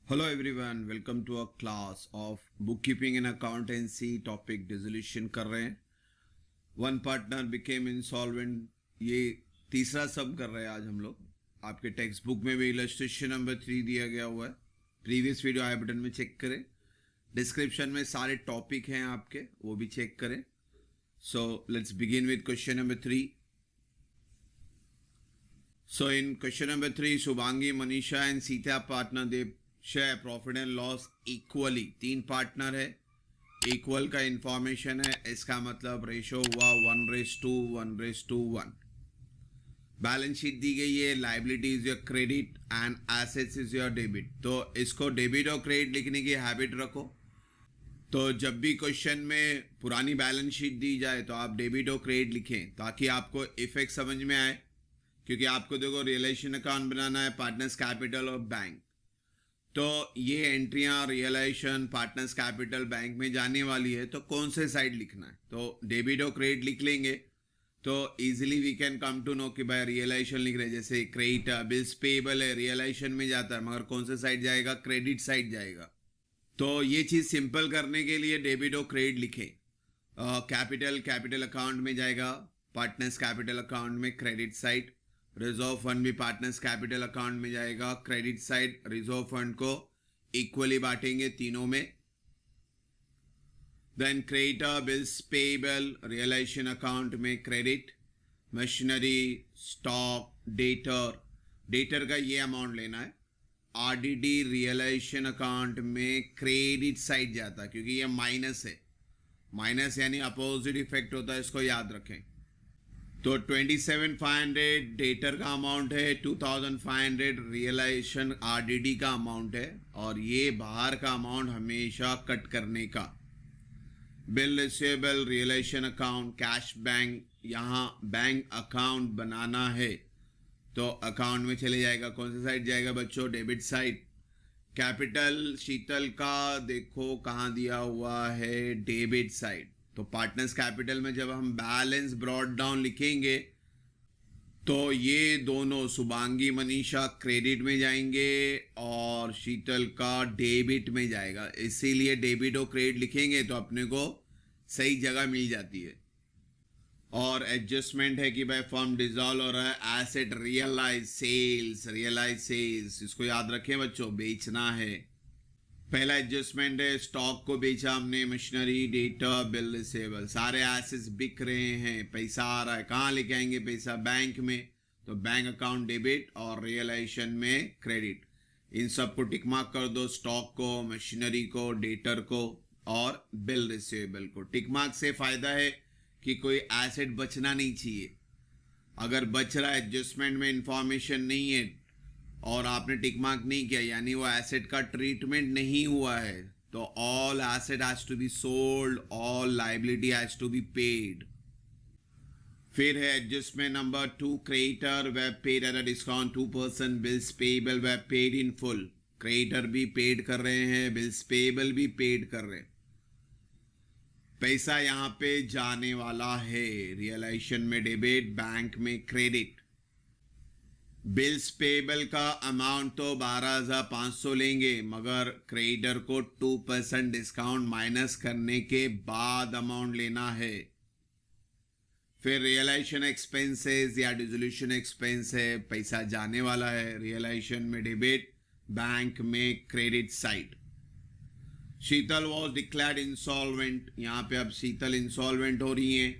Hello everyone, welcome to a class of bookkeeping and accountancy topic dissolution कर रहे हैं. One partner became insolvent. ये तीसरा सम कर रहे हैं आज हम लोग. आपके टेक्स्ट बुक में भी इलस्ट्रेशन नंबर 3 दिया गया हुआ है. प्रीवियस वीडियो आई बटन में चेक करें. डिस्क्रिप्शन में सारे टॉपिक हैं आपके, वो भी चेक करें. So let's begin with question number 3. So in question number 3, Subhangi, Manisha and Sita partner, they share profit and loss equally. 3 partner है, इक्वल का इंफॉर्मेशन है. इसका मतलब रेशो हुआ 1:1:1. बैलेंस शीट दी गई है. Liability is your credit and assets is your debit. तो इसको डेबिट और क्रेडिट लिखने की हैबिट रखो. तो जब भी क्वेश्चन में पुरानी बैलेंस शीट दी जाए तो आप डेबिट और क्रेडिट लिखें ताकि आपको इफेक्ट समझ में आए. क्योंकि आपको देखो रियलाइजेशन अकाउंट बनाना है, पार्टनर्स कैपिटल और बैंक. तो ये एंट्रियां रियलाइजेशन, पार्टनर्स कैपिटल, बैंक में जाने वाली है. तो कौन से साइड लिखना है? तो डेबिट और क्रेडिट लिख लेंगे तो easily we can come to know कि भाई रियलाइजेशन लिख रहे हैं. जैसे क्रेडिट बिल्स पेबल है, रियलाइजेशन में जाता है, मगर कौन से साइड जाएगा? क्रेडिट साइड जाएगा. तो ये चीज़ सिंपल करने के लिए डेबिट और क्रेडिट लिखें. कैपिटल अकाउंट में जाएगा, पार्टनर्स कैपिटल अकाउंट में क्रेडिट साइड. रिजर्व फंड भी पार्टनर्स कैपिटल अकाउंट में जाएगा, क्रेडिट साइड. रिजर्व फंड को इक्वली बांटेंगे तीनों में. Then creditor bills payable realisation account में क्रेडिट. मशीनरी, स्टॉक, डेटर का ये अमाउंट लेना है. आरडीडी रियलाइजेशन अकाउंट में क्रेडिट साइड जाता है क्योंकि ये माइनस है. माइनस यानी अपोजिट इफेक्ट होता है, इसको याद रखें. तो 27,500 डेटर का अमाउंट है, 2,500 रियलाइजेशन आरडीडी का अमाउंट है. और ये बाहर का अमाउंट हमेशा कट करने का. Bill receivable realisation account, cash bank, यहाँ बैंक अकाउंट बनाना है तो अकाउंट में चले जाएगा. कौन सा साइड जाएगा बच्चों? Debit side. कैपिटल शीतल का देखो कहाँ दिया हुआ है? Debit side. तो पार्टनर्स कैपिटल में जब हम बैलेंस ब्रॉट डाउन लिखेंगे तो ये दोनों शुभांगी मनीषा क्रेडिट में जाएंगे और शीतल का डेबिट में जाएगा. इसीलिए डेबिट और क्रेडिट लिखेंगे तो अपने को सही जगह मिल जाती है. और एडजस्टमेंट है कि भाई फर्म डिसॉल्व हो रहा है. एसेट रियलाइज सेल्स, इसको याद रखें बच्चों, बेचना है. पहला एडजस्टमेंट है, स्टॉक को बेचा हमने. मशीनरी, डेटा, बिल रिसीवेबल, सारे एसेट्स बिक रहे हैं, पैसा आ रहा है. कहाँ लेके आएंगे पैसा? बैंक में. तो बैंक अकाउंट डेबिट और रियलाइजेशन में क्रेडिट. इन सबको टिक मार्क कर दो. स्टॉक को, मशीनरी को, डेटर को और बिल रिसीवेबल को. टिक मार्क से फायदा है कि कोई एसेट बचना नहीं चाहिए. अगर बच रहा है, एडजस्टमेंट में इंफॉर्मेशन नहीं है और आपने टिक मार्क नहीं किया, यानी वो एसेट का ट्रीटमेंट नहीं हुआ है. तो all asset has to be sold, all liability has to be paid. फिर है adjustment number 2, creditor were paid at a discount 2%, bills payable were paid in full. Creditor भी पेड कर रहे हैं, बिल्स पेबल भी पेड कर रहे हैं. पैसा यहां पे जाने वाला है. रियलाइजेशन में डेबिट, बैंक में क्रेडिट. बिल्स पेबल का अमाउंट तो 12,500 लेंगे, मगर क्रेडिटर को 2% डिस्काउंट माइनस करने के बाद अमाउंट लेना है. फिर रियलाइजेशन एक्सपेंसेस या डिसोल्यूशन एक्सपेंस है, पैसा जाने वाला है. रियलाइजेशन में डेबिट, बैंक में credit side. Sheetal was declared insolvent. यहाँ पे अब शीतल इंसॉल्वेंट हो रही हैं.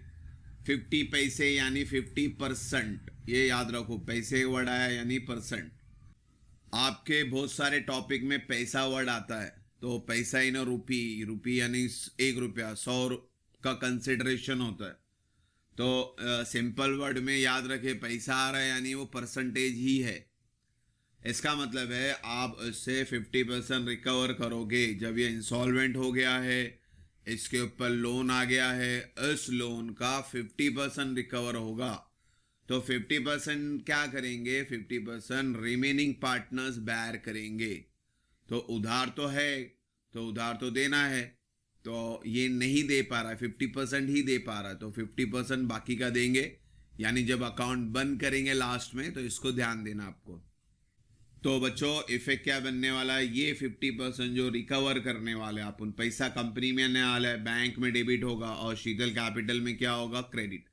50 पैसे यानी 50%. ये याद रखो, पैसे वर्ड आया यानी परसेंट. आपके बहुत सारे टॉपिक में पैसा वर्ड आता है. तो पैसा इन रूपी यानी 1 रुपया, 100 का कंसिडरेशन होता है. तो सिंपल वर्ड में याद रखे, पैसा आ रहा है यानी वो परसेंटेज ही है. इसका मतलब है आप इससे 50% रिकवर करोगे. जब ये इंसॉल्वेंट हो गया है, इसके ऊपर लोन आ गया है, इस लोन का 50% रिकवर होगा. तो 50% क्या करेंगे? 50% रिमेनिंग पार्टनर्स बेयर करेंगे. तो उधार तो है, तो उधार तो देना है. तो ये नहीं दे पा रहा है, 50% ही दे पा रहा है, तो 50% बाकी का देंगे. यानी जब अकाउंट बंद करेंगे लास्ट में, तो इसको ध्यान देना आपको. तो बच्चों इफेक्ट क्या बनने वाला है, ये 50% जो रिकवर करने वाले अपन पैसा कंपनी में आने वाला है, बैंक में डेबिट होगा और शीतल कैपिटल में क्या होगा, क्रेडिट।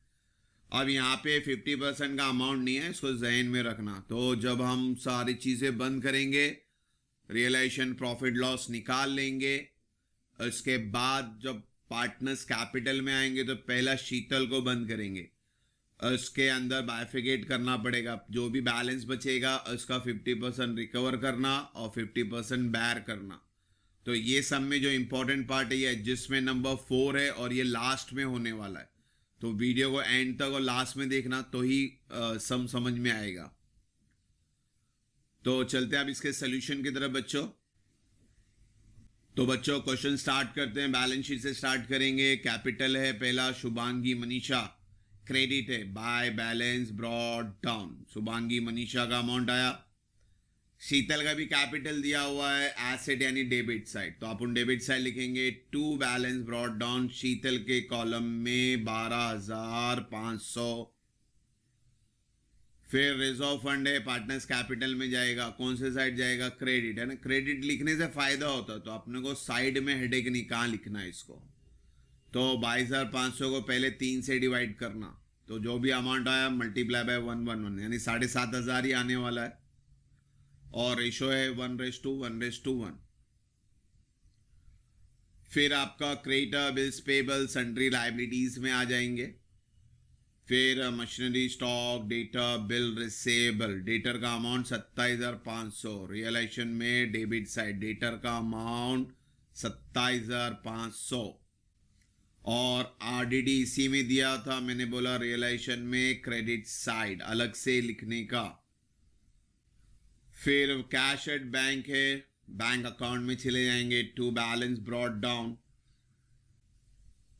अब यहाँ पे 50% का अमाउंट नहीं है, इसको जहन में रखना। तो जब हम सारी चीज़ें बंद करेंगे, रियलाइजेशन प्रॉफिट लॉस निकाल लेंगे, उसके बाद जब पार्टनर्स कैपिटल में आएंगे तो पहला शीतल को बंद करेंगे, उसके अंदर बाइफिकेट करना पड़ेगा, जो भी बैलेंस बचेगा उसका 50% रिकवर करना और 50% बैर करना। तो ये सब में जो इंपॉर्टेंट पार्ट है ये एडजस्टमेंट नंबर 4 है और ये लास्ट में होने वाला है। तो वीडियो को एंड तक और लास्ट में देखना तो ही समझ में आएगा। तो चलते हैं अब इसके सोल्यूशन की तरफ बच्चों। तो बच्चों क्वेश्चन स्टार्ट करते हैं, बैलेंस शीट से स्टार्ट करेंगे। कैपिटल है पहला शुभांगी मनीषा, क्रेडिट है by balance brought down, Shubhangi Manisha का अमाउंट आया। शीतल का भी कैपिटल दिया हुआ है, एसेट यानी डेबिट साइड, तो अपन डेबिट साइड लिखेंगे टू बैलेंस ब्रॉड डाउन, शीतल के कॉलम में 12,500। फिर रिजर्व फंड है, पार्टनर्स कैपिटल में जाएगा, कौन से साइड जाएगा, क्रेडिट है ना। क्रेडिट लिखने से फायदा होता है, तो अपने को साइड में हेडेक नहीं, कहाँ लिखना है इसको। तो 22,500 को पहले 3 से डिवाइड करना, तो जो भी अमाउंट आया मल्टीप्लाई बाय 111 यानी 7,500 ही आने वाला है। और रेशो है 1:1:1। फिर आपका creditor, bills payable, sundry liabilities में आ जाएंगे। फिर machinery, stock, debtor, bill receivable, debtor का अमाउंट 27,500, रियलाइजेशन में डेबिट साइड डेटर का अमाउंट 27,500 और आरडीडी इसी में दिया था, मैंने बोला रियलाइजेशन में क्रेडिट साइड अलग से लिखने का। फिर कैश एट बैंक है, बैंक अकाउंट में चले जाएंगे, टू बैलेंस ब्रॉड डाउन।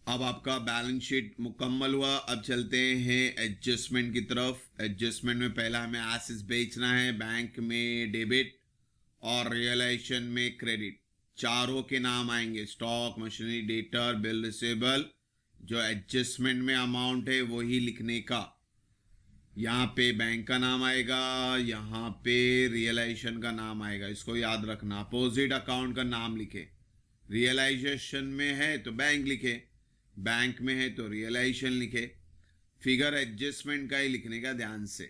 अब आपका बैलेंस शीट मुकम्मल हुआ। अब चलते हैं एडजस्टमेंट की तरफ। एडजस्टमेंट में पहला हमें एसेट्स बेचना है, बैंक में डेबिट और रियलाइजेशन में क्रेडिट, चारों के नाम आएंगे, stock, machinery, debtor, bill receivable. जो एडजस्टमेंट में अमाउंट है वही लिखने का, यहाँ पे बैंक का नाम आएगा, यहाँ पे रियलाइजेशन का नाम आएगा, इसको याद रखना। अपोजिट अकाउंट का नाम लिखे, रियलाइजेशन में है तो बैंक लिखे, बैंक में है तो रियलाइजेशन लिखे, फिगर एडजस्टमेंट का ही लिखने का ध्यान से।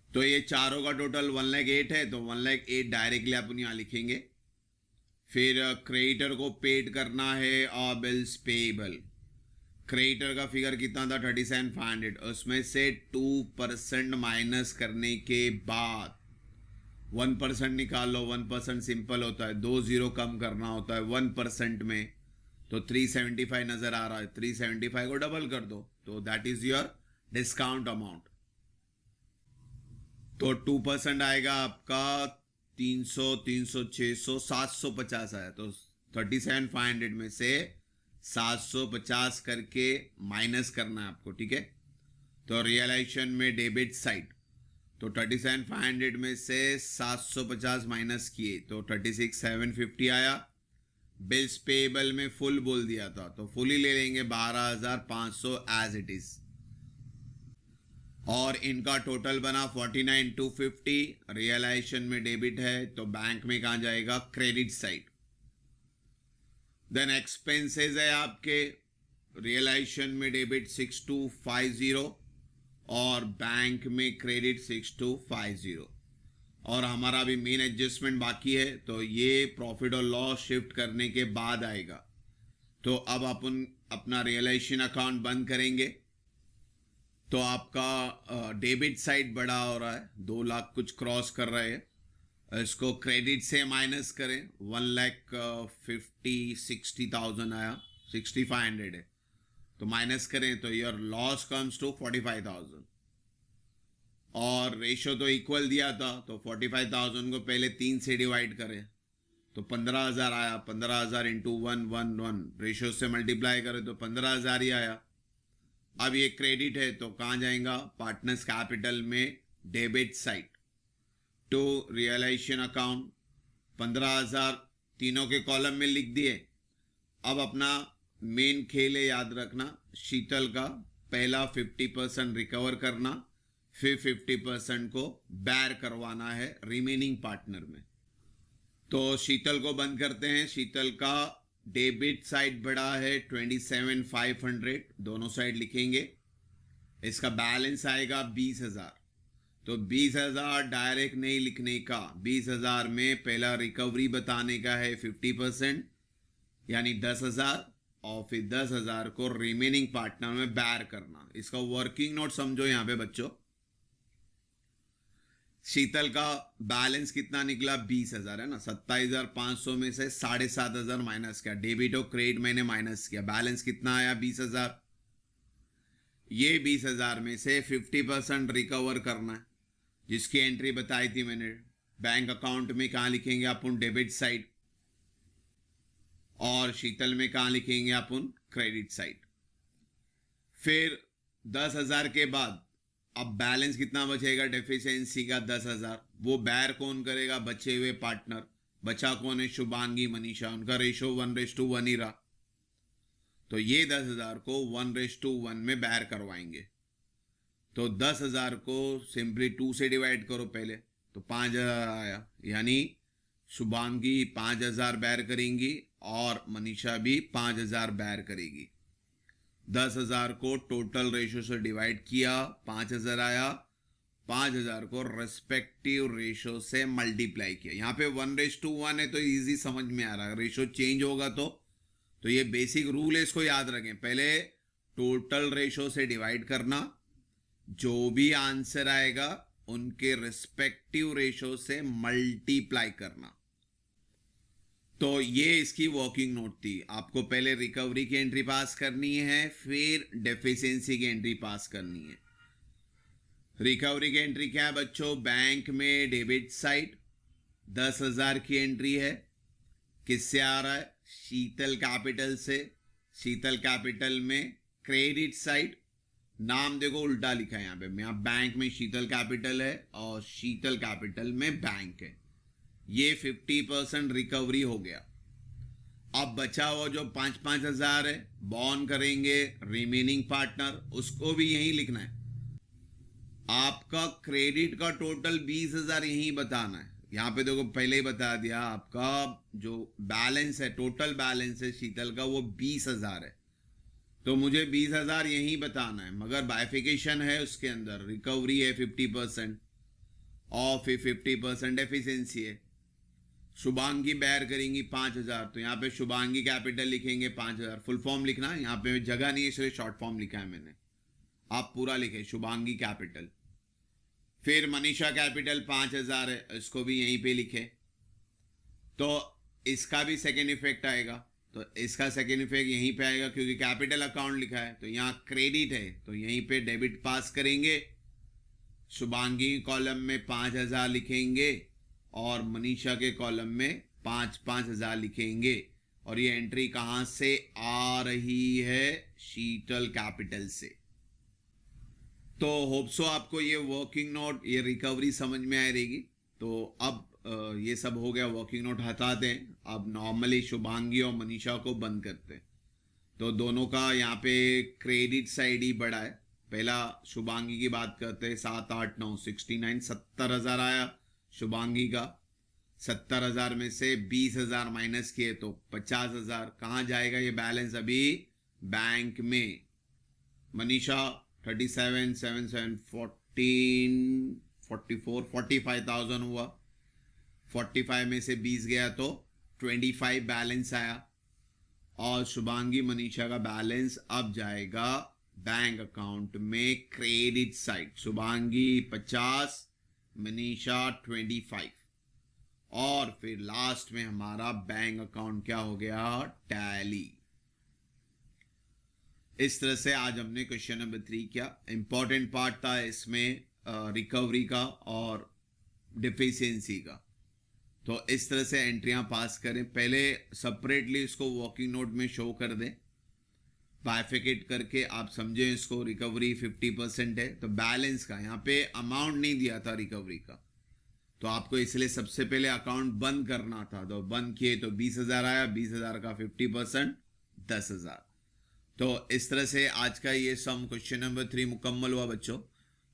तो ये चारों का टोटल 1,08,000 है, तो 1,08,000 डायरेक्टली अपन यहाँ लिखेंगे। फिर क्रेडिटर को पेड करना है और बिल्स पेबल, क्रेडिटर का फिगर कितना था 37,500, उसमें से 2% माइनस करने के बाद 1% निकाल लो। 1% सिंपल होता है, 2 0 कम करना होता है 1% में, तो 375 नजर आ रहा है, 375 को डबल कर दो तो that is your discount amount. तो 2% आएगा आपका 300, 300, 600, 750 आया, तो 37,500 में से 750 करके माइनस करना है आपको, ठीक है। तो रियलाइजेशन में डेबिट साइड, तो 37,500 में से 750 माइनस किए तो 36,750 आया। बिल्स पेबल में फुल बोल दिया था तो फुल ही ले लेंगे 12,500 एज इट इज, और इनका टोटल बना 49,250। रियलाइजेशन में डेबिट है तो बैंक में कहाँ जाएगा, क्रेडिट साइड। देन एक्सपेंसेस है आपके, रियलाइजेशन में डेबिट 6,250 और बैंक में क्रेडिट 6,250, और हमारा अभी मेन एडजस्टमेंट बाकी है, तो ये प्रॉफिट और लॉस शिफ्ट करने के बाद आएगा। तो अब अपन अपना रियलाइजेशन अकाउंट बंद करेंगे। तो आपका डेबिट साइड बड़ा हो रहा है, 2 लाख कुछ क्रॉस कर रहे हैं, इसको क्रेडिट से माइनस करें, 1,50,60,000 आया, 6,500 है, तो माइनस करें तो योर लॉस कम्स टू 45,000। और रेशो तो इक्वल दिया था, तो 45,000 को पहले 3 से डिवाइड करें तो 15,000 आया, 15,000 इंटू 111 रेशो से मल्टीप्लाई करें तो 15,000 ही आया। अब ये क्रेडिट है तो कहाँ जाएगा, पार्टनर्स कैपिटल में debit side to realisation account, 15,000 तीनों के कॉलम में लिख दिए। अब अपना मेन खेल है, याद रखना, शीतल का पहला 50% रिकवर करना, फिर 50% को बैर करवाना है रिमेनिंग पार्टनर में। तो शीतल को बंद करते हैं। शीतल का डेबिट साइड बढ़ा है 27,500, दोनों साइड लिखेंगे। इसका बैलेंस आएगा 20,000। तो 20,000 डायरेक्ट नहीं लिखने का, 20,000 में पहला रिकवरी बताने का है 50%, यानी 10,000, और फिर 10,000 को रिमेनिंग पार्टनर में बैर करना। इसका वर्किंग नोट समझो यहां पे बच्चों। शीतल का बैलेंस कितना निकला? 20,000 है ना। 27,500 में से 7,500 माइनस किया, डेबिट और क्रेडिट मैंने माइनस किया, बैलेंस कितना आया? 20,000। ये 20,000 में से 50% रिकवर करना है, जिसकी एंट्री बताई थी मैंने। बैंक अकाउंट में कहाँ लिखेंगे अपन? Debit side. और शीतल में कहाँ लिखेंगे अपन? Credit side. फिर 10,000 के बाद अब बैलेंस कितना बचेगा डेफिशिएंसी का? 10,000। वो बैर कौन करेगा? बचे हुए पार्टनर। बचा कौन है? शुभांगी, मनीषा। उनका रेशो 1:1 ही रहा। तो ये 10,000 को 1:1 में बैर करवाएंगे। तो 10,000 को सिंपली 2 से डिवाइड करो पहले, तो 5,000 आया, यानी शुभांगी 5,000 बैर करेंगी और मनीषा भी 5,000 बैर करेगी। 10,000 को टोटल रेशो से डिवाइड किया, 5,000 आया। 5,000 को रेस्पेक्टिव रेशो से मल्टीप्लाई किया। यहाँ पे 1:1 है तो इजी समझ में आ रहा है। रेशो चेंज होगा तो ये बेसिक रूल है, इसको याद रखें। पहले टोटल रेशो से डिवाइड करना, जो भी आंसर आएगा उनके रिस्पेक्टिव रेशो से मल्टीप्लाई करना। तो ये इसकी वर्किंग नोट थी। आपको पहले रिकवरी की एंट्री पास करनी है, फिर डेफिशिएंसी की एंट्री पास करनी है। रिकवरी की एंट्री क्या है बच्चों? बैंक में डेबिट साइड 10,000 की एंट्री है। किससे आ रहा है? शीतल कैपिटल से। शीतल कैपिटल में क्रेडिट साइड, नाम देखो उल्टा लिखा है यहाँ पे। यहाँ बैंक में शीतल कैपिटल है और शीतल कैपिटल में बैंक है। ये 50% रिकवरी हो गया। अब बचा हुआ जो 5-5 हजार है, बॉन्ड करेंगे रिमेनिंग पार्टनर, उसको भी यही लिखना है। आपका क्रेडिट का टोटल 20,000 यही बताना है। यहाँ पे देखो पहले ही बता दिया, आपका जो बैलेंस है, टोटल बैलेंस है शीतल का, वो 20,000 है। तो मुझे 20,000 यही बताना है, मगर बाइफिकेशन है उसके अंदर। रिकवरी है 50% और फिर 50% एफिशिएंसी है। शुभांगी बैर करेंगी 5,000, तो यहाँ पे शुभांगी कैपिटल लिखेंगे 5,000। फुल फॉर्म लिखना है, यहाँ पे जगह नहीं है इसलिए शॉर्ट फॉर्म लिखा है मैंने। आप पूरा लिखे शुभांगी कैपिटल। फिर मनीषा कैपिटल 5,000 है, इसको भी यहीं पे लिखे। तो इसका भी सेकेंड इफेक्ट आएगा, तो इसका सेकेंड इफेक्ट यहीं पे आएगा, क्योंकि कैपिटल अकाउंट लिखा है। तो यहाँ क्रेडिट है तो यहीं पे डेबिट पास करेंगे। शुभांगी कॉलम में 5,000 लिखेंगे और मनीषा के कॉलम में 5,000 लिखेंगे। और ये एंट्री कहां से आ रही है? शीतल कैपिटल से। तो होप सो आपको ये वर्किंग नोट, ये रिकवरी समझ में आ रहेगी। तो अब ये सब हो गया, वर्किंग नोट हटा दें। अब नॉर्मली शुभांगी और मनीषा को बंद करते हैं। तो दोनों का यहाँ पे क्रेडिट साइड ही बढ़ा है। पहला शुभांगी की बात करते हैं, 7, 8, 9, 69, 70,000 आया शुभांगी का। 70,000 में से 20,000 माइनस किए तो 50,000। कहाँ जाएगा ये बैलेंस? अभी बैंक में। मनीषा 37, 7, 7, 14, 44, 45,000 हुआ। 45 में से 20 गया तो 25 बैलेंस आया। और शुभांगी मनीषा का बैलेंस अब जाएगा बैंक अकाउंट में क्रेडिट साइड। शुभांगी 50, मनीषा 25। और फिर लास्ट में हमारा बैंक अकाउंट क्या हो गया? टैली। इस तरह से आज हमने क्वेश्चन नंबर 3 किया। इंपॉर्टेंट पार्ट था इसमें रिकवरी का और डिफिशियंसी का। तो इस तरह से एंट्रियां पास करें। पहले सेपरेटली इसको वर्किंग नोट में शो कर दें, बाइफिकेट करके आप समझें इसको। रिकवरी 50% है, तो बैलेंस का यहाँ पे अमाउंट नहीं दिया था रिकवरी का, तो आपको इसलिए सबसे पहले अकाउंट बंद करना था। तो बंद किए तो 20,000 आया। 20,000 का 50% 10,000। तो इस तरह से आज का ये सम क्वेश्चन नंबर 3 मुकम्मल हुआ बच्चों।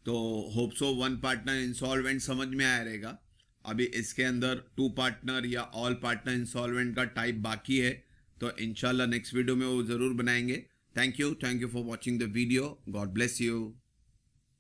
तो hope so one partner insolvent समझ में आया रहेगा। अभी इसके अंदर टू पार्टनर या ऑल पार्टनर इंसॉल्वेंट का टाइप बाकी है, तो इंशाल्लाह नेक्स्ट वीडियो में वो ज़रूर बनाएंगे। Thank you for watching the video. God bless you.